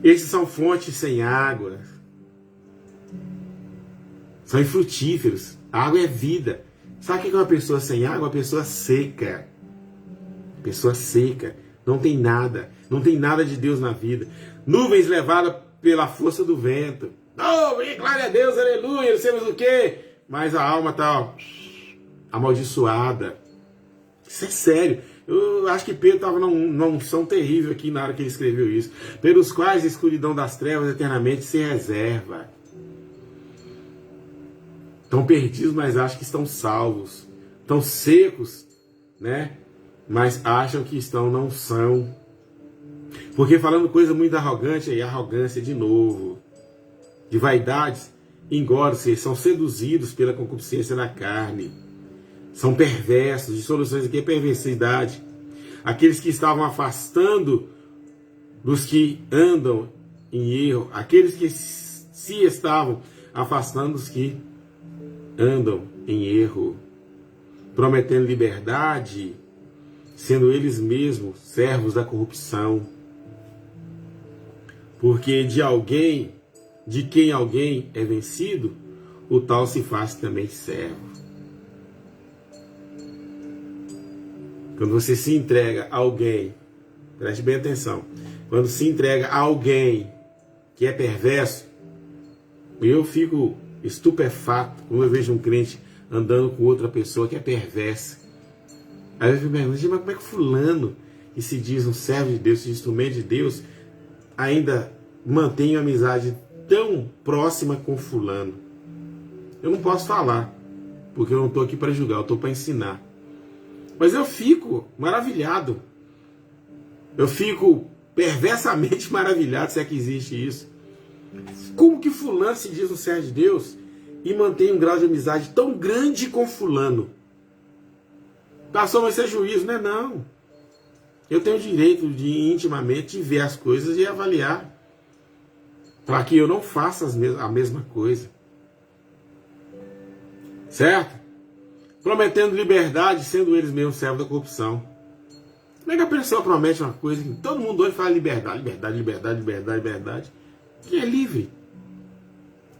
Esses são fontes sem água. São infrutíferos. A água é vida. Sabe o que é uma pessoa sem água? Uma pessoa seca. Pessoa seca. Não tem nada. Não tem nada de Deus na vida. Nuvens levadas pela força do vento. Oh, glória a Deus, aleluia, não sei mais o quê. Mas a alma está amaldiçoada. Isso é sério. Eu acho que Pedro estava numa unção terrível aqui na hora que ele escreveu isso. Pelos quais a escuridão das trevas eternamente se reserva. Estão perdidos, mas acham que estão salvos. Estão secos, né? Mas acham que estão, não são. Porque falando coisa muito arrogante, aí arrogância de novo. De vaidades, engordam-se, são seduzidos pela concupiscência da carne. São perversos, de soluções aqui é perversidade. Aqueles que estavam afastando dos que andam em erro. Aqueles que se estavam afastando dos que andam em erro. Prometendo liberdade, sendo eles mesmos servos da corrupção. Porque de quem alguém é vencido, o tal se faz também servo. Quando você se entrega a alguém, preste bem atenção, quando se entrega a alguém que é perverso, eu fico estupefato quando eu vejo um crente andando com outra pessoa que é perversa. Aí eu fico perguntando, mas como é que fulano, que se diz um servo de Deus, se diz instrumento de Deus, ainda mantém uma amizade tão próxima com fulano? Eu não posso falar, porque eu não estou aqui para julgar, eu estou para ensinar. Mas eu fico maravilhado. Eu fico perversamente maravilhado, se é que existe isso. Como que fulano se diz um servo de Deus e mantém um grau de amizade tão grande com fulano? Pastor, mas isso é juízo, não é não. Eu tenho o direito de intimamente ver as coisas e avaliar, para que eu não faça a mesma coisa. Certo? Prometendo liberdade, sendo eles mesmos servos da corrupção. Como é que a pessoa promete uma coisa que todo mundo hoje fala liberdade, liberdade, liberdade, liberdade, liberdade? Quem é livre?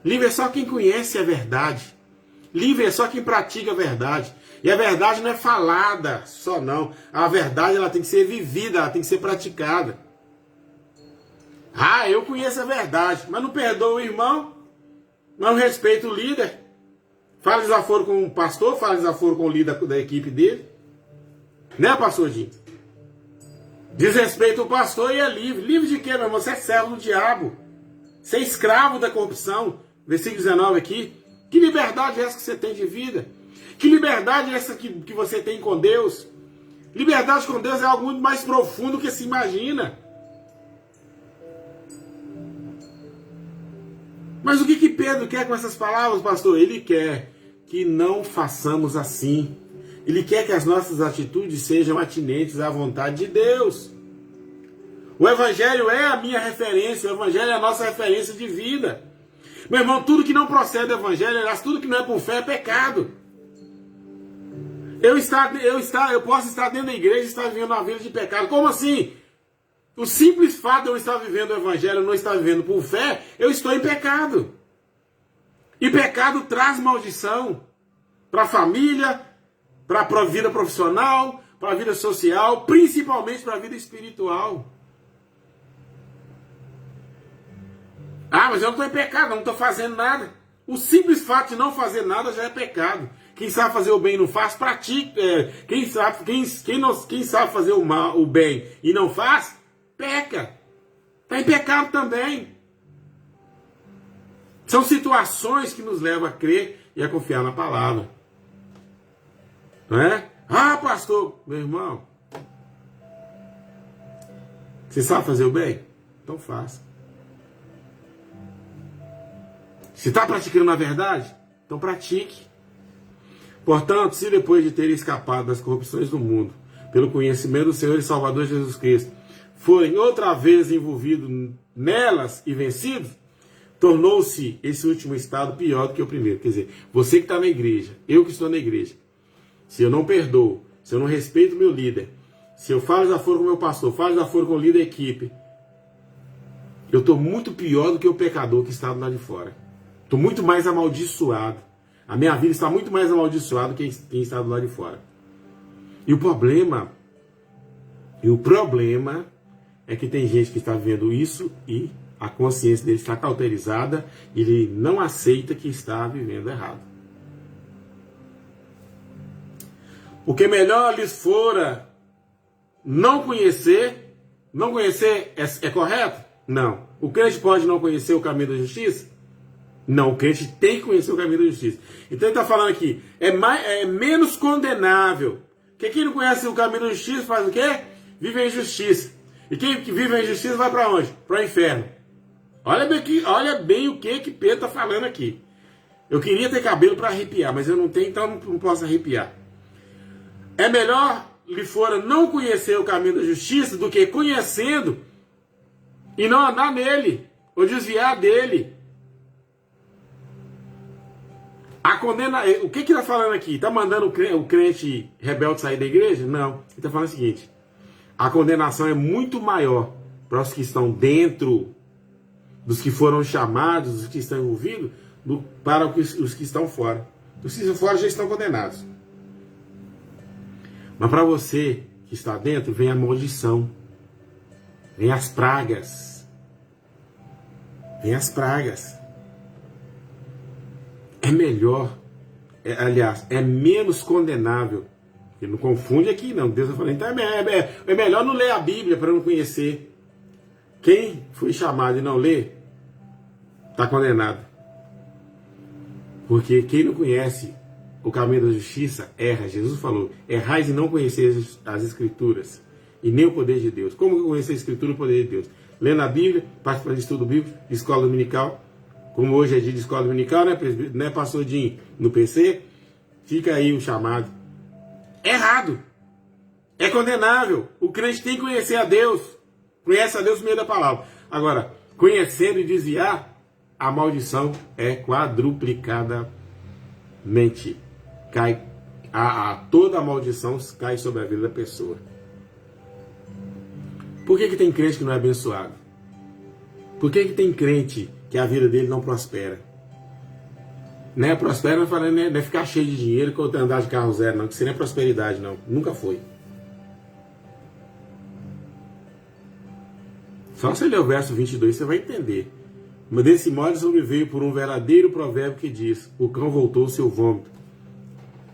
Livre é só quem conhece a verdade. Livre é só quem pratica a verdade. E a verdade não é falada só não. A verdade ela tem que ser vivida, ela tem que ser praticada. Ah, eu conheço a verdade, mas não perdoa o irmão, não respeita o líder. Fala desaforo com o pastor, fala desaforo com o líder da equipe dele. Né, pastor Dinho? Desrespeita o pastor e é livre. Livre de quê, meu irmão? Você é servo do diabo. Você é escravo da corrupção. Versículo 19 aqui. Que liberdade é essa que você tem de vida? Que liberdade é essa que você tem com Deus? Liberdade com Deus é algo muito mais profundo do que se imagina. Mas o que Pedro quer com essas palavras, pastor? Ele quer que não façamos assim. Ele quer que as nossas atitudes sejam atinentes à vontade de Deus. O Evangelho é a minha referência, o Evangelho é a nossa referência de vida. Meu irmão, tudo que não procede do Evangelho, aliás, tudo que não é por fé é pecado. Eu posso estar dentro da igreja e estar vivendo uma vida de pecado. Como assim? O simples fato de eu estar vivendo o Evangelho, não estar vivendo por fé, eu estou em pecado. E pecado traz maldição para a família, para a vida profissional, para a vida social, principalmente para a vida espiritual. Ah, mas eu não estou em pecado, eu não estou fazendo nada. O simples fato de não fazer nada já é pecado. Quem sabe fazer o bem e não faz, pratica. Quem sabe fazer o bem e não faz, peca. Está em pecado também. São situações que nos levam a crer e a confiar na palavra. Não é? Ah, pastor, meu irmão, você sabe fazer o bem? Então faça. Se está praticando a verdade, então pratique. Portanto, se depois de ter escapado das corrupções do mundo, pelo conhecimento do Senhor e Salvador Jesus Cristo, forem outra vez envolvidos nelas e vencidos, tornou-se esse último estado pior do que o primeiro. Quer dizer, você que está na igreja, eu que estou na igreja, se eu não perdoo, se eu não respeito o meu líder, se eu falo desaforo com o meu pastor, falo desaforo com o líder da equipe, eu estou muito pior do que o pecador que está do lado de fora. Estou muito mais amaldiçoado. A minha vida está muito mais amaldiçoada do que quem está do lado de fora. E o problema é que tem gente que está vivendo isso e a consciência dele está cauterizada e ele não aceita que está vivendo errado. Porque melhor lhes fora não conhecer é correto? Não. O crente pode não conhecer o caminho da justiça? Não, o crente tem que conhecer o caminho da justiça. Então ele está falando aqui, é menos condenável. Porque quem não conhece o caminho da justiça faz o quê? Vive em injustiça. E quem vive em injustiça vai para onde? Para o inferno. Olha bem o que Pedro está falando aqui. Eu queria ter cabelo para arrepiar, mas eu não tenho, então não posso arrepiar. É melhor lhe fora não conhecer o caminho da justiça do que conhecendo e não andar nele, ou desviar dele. O que está falando aqui? Está mandando o crente rebelde sair da igreja? Não. Ele está falando o seguinte: a condenação é muito maior para os que estão dentro, dos que foram chamados, dos que estão envolvidos, para os que estão fora. Os que estão fora já estão condenados. Mas para você que está dentro, vem a maldição. Vem as pragas. Vem as pragas. É melhor, é menos condenável. Ele não confunde aqui, não. Deus está falando, então é melhor não ler a Bíblia para não conhecer. Quem foi chamado e não lê, está condenado. Porque quem não conhece o caminho da justiça, erra. Jesus falou, errais e não conheceis as Escrituras, e nem o poder de Deus. Como conhecer a Escritura e o poder de Deus? Lendo a Bíblia, participando de estudo bíblico, de escola dominical. Como hoje é dia de escola dominical, né, pastor Dinho, no PC, fica aí o chamado. Errado. É condenável. O crente tem que conhecer a Deus. Conhece a Deus por meio da palavra. Agora, conhecendo e desviar, a maldição é quadruplicadamente. Toda a maldição cai sobre a vida da pessoa. Por que tem crente que não é abençoado? Por que tem crente que a vida dele não prospera? Não é prospera, não é ficar cheio de dinheiro ou andar de carro zero, não. Que isso não é prosperidade, não. Nunca foi. Só se ler o verso 22 você vai entender. Mas desse modo sobreveio por um verdadeiro provérbio que diz: o cão voltou ao seu vômito.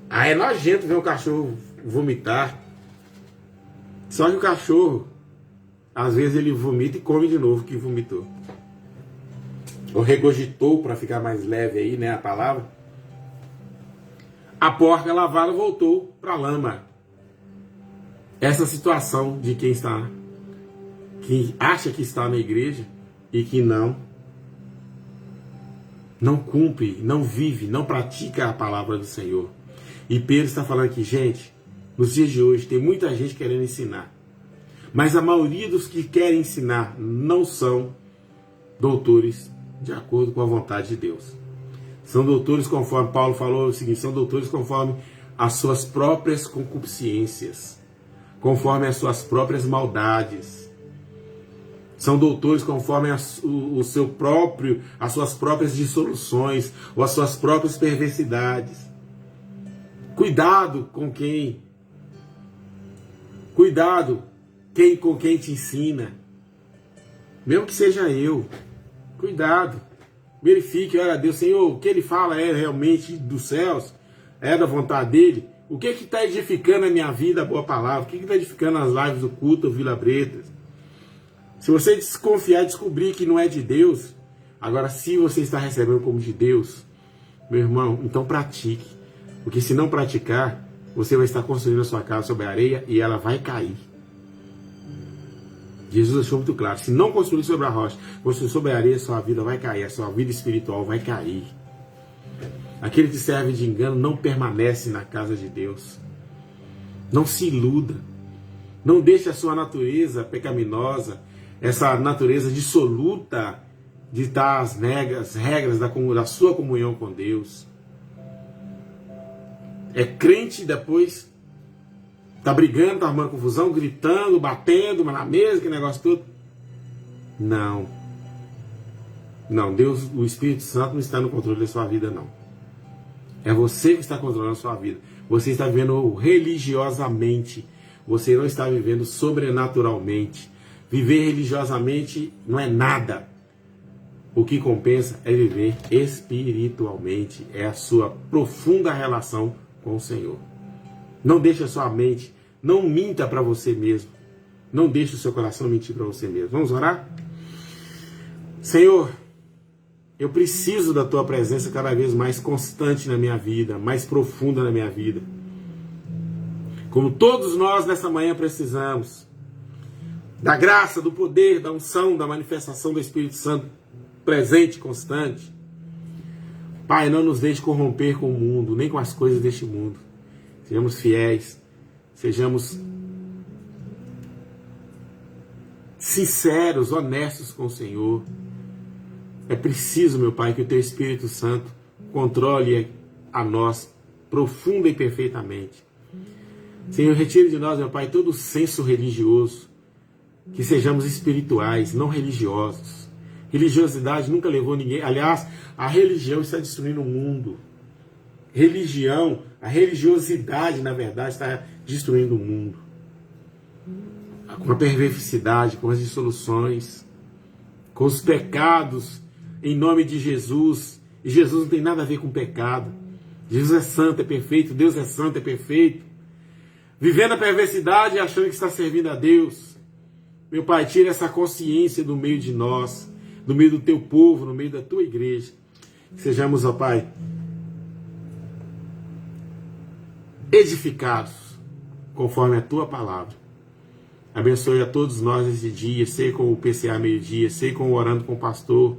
Ah, é nojento ver um cachorro vomitar. Só que o cachorro, às vezes ele vomita e come de novo o que vomitou. Ou regurgitou, para ficar mais leve aí, né, a palavra. A porca lavada voltou para a lama. Essa situação de quem acha que está na igreja e que não cumpre, não vive, não pratica a palavra do Senhor. E Pedro está falando aqui, gente, nos dias de hoje tem muita gente querendo ensinar. Mas a maioria dos que querem ensinar não são doutores de acordo com a vontade de Deus. São doutores conforme Paulo falou o seguinte, são doutores conforme as suas próprias concupiscências, conforme as suas próprias maldades. São doutores conforme as suas próprias dissoluções ou as suas próprias perversidades. Cuidado com quem te ensina, mesmo que seja eu. Cuidado, verifique, olha Deus, Senhor, o que ele fala é realmente dos céus, é da vontade dele. O que está edificando a minha vida, a boa palavra? O que está edificando as lives do culto, Vila Bretas? Se você desconfiar, descobrir que não é de Deus, agora se você está recebendo como de Deus, meu irmão, então pratique. Porque se não praticar, você vai estar construindo a sua casa sobre a areia e ela vai cair. Jesus deixou muito claro, se não construir sobre a rocha, construir sobre a areia, sua vida vai cair, a sua vida espiritual vai cair. Aquele que serve de engano não permanece na casa de Deus. Não se iluda. Não deixe a sua natureza pecaminosa, essa natureza dissoluta, ditar as regras da sua comunhão com Deus. É crente depois tá brigando, tá arrumando confusão, gritando, batendo na mesa, que negócio todo. Não. Não, Deus, o Espírito Santo não está no controle da sua vida, não. É você que está controlando a sua vida. Você está vivendo religiosamente. Você não está vivendo sobrenaturalmente. Viver religiosamente não é nada. O que compensa é viver espiritualmente. É a sua profunda relação com o Senhor. Não deixe a sua mente, não minta para você mesmo. Não deixe o seu coração mentir para você mesmo. Vamos orar? Senhor, eu preciso da tua presença cada vez mais constante na minha vida, mais profunda na minha vida. Como todos nós nessa manhã precisamos da graça, do poder, da unção, da manifestação do Espírito Santo presente, constante. Pai, não nos deixe corromper com o mundo, nem com as coisas deste mundo. Sejamos fiéis, sejamos sinceros, honestos com o Senhor. É preciso, meu Pai, que o Teu Espírito Santo controle a nós profunda e perfeitamente. Senhor, retire de nós, meu Pai, todo o senso religioso, que sejamos espirituais, não religiosos. Religiosidade nunca levou ninguém. Aliás, a religião está destruindo o mundo. A religiosidade, na verdade, está destruindo o mundo. Com a perversidade, com as dissoluções, com os pecados, em nome de Jesus. E Jesus não tem nada a ver com pecado. Jesus é santo, é perfeito. Deus é santo, é perfeito. Vivendo a perversidade e achando que está servindo a Deus. Meu Pai, tira essa consciência do meio de nós, do meio do Teu povo, no meio da Tua igreja. Que sejamos, ó Pai, edificados conforme a Tua palavra. Abençoe a todos nós esse dia, sei com o PCA meio-dia, sei com o Orando com o Pastor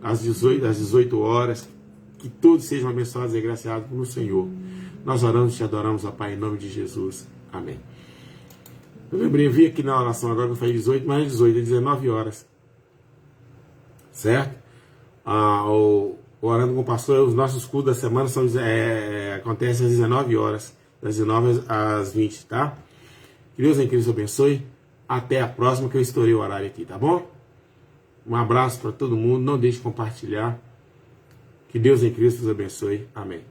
às 18 horas, que todos sejam abençoados e agraciados no Senhor. Nós oramos e te adoramos, ó Pai, em nome de Jesus. Amém. Eu lembrei, vi aqui na oração agora que eu falei 18, mas é 18, é 19 horas. Certo? O Orando com o Pastor, os nossos cultos da semana acontecem às 19 horas, das 19 às 20, tá? Que Deus em Cristo abençoe. Até a próxima, que eu estourei o horário aqui, tá bom? Um abraço para todo mundo. Não deixe de compartilhar. Que Deus em Cristo os abençoe. Amém.